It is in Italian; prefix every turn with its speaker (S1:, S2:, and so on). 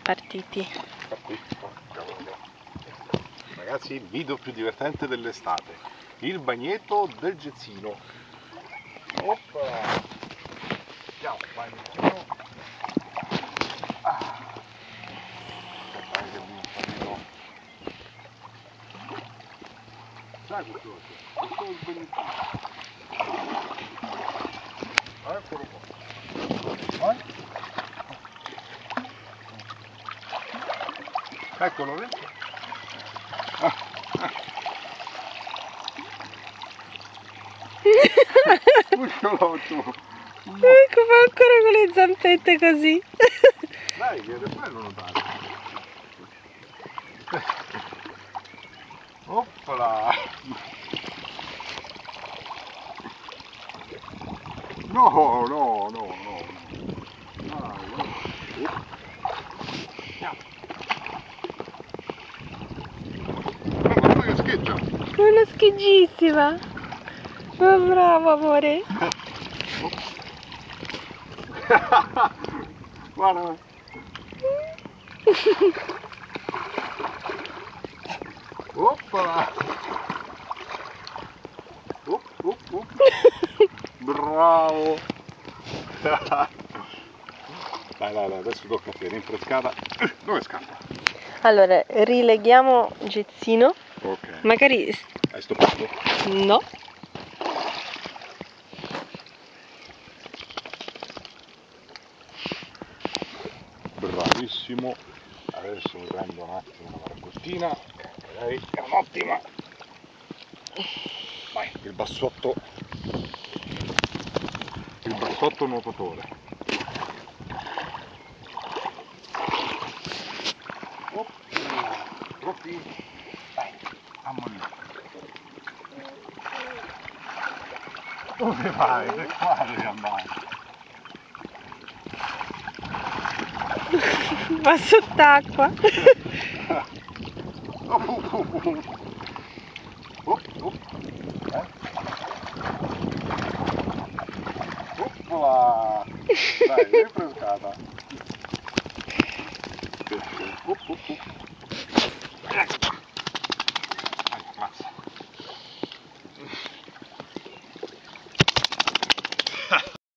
S1: Partiti.
S2: Ragazzi, il video più divertente dell'estate, il bagnetto del Gezzino. Oppa! Ciao, bagnettino. Aspetta che mi farò. Sai questo è il bagnettino. Eccolo qua. Vai. Eccolo, vedi? Cucciolotto!
S1: Ecco, fa ancora con le zampette così.
S2: Dai, che è bello notare. Oppala! No, no, no, no. Dai, guarda che scheggia.
S1: È una scheggissima. Ma bravo amore.
S2: Guarda. Oppala! Bravo! Dai, adesso tocca a te, rinfrescata. Dove scappa?
S1: Allora, rileghiamo Gezzino.
S2: Ok.
S1: Magari...
S2: Hai stoppato?
S1: No.
S2: Bravissimo. Adesso mi prendo un attimo una margottina. Lei è un'ottima. Vai, il bassotto nuotatore. Troppi. Dai, ammolli. Dove vai? Per qua devi andare.
S1: Va sott'acqua.
S2: Oppola! Dai, rinfrescata.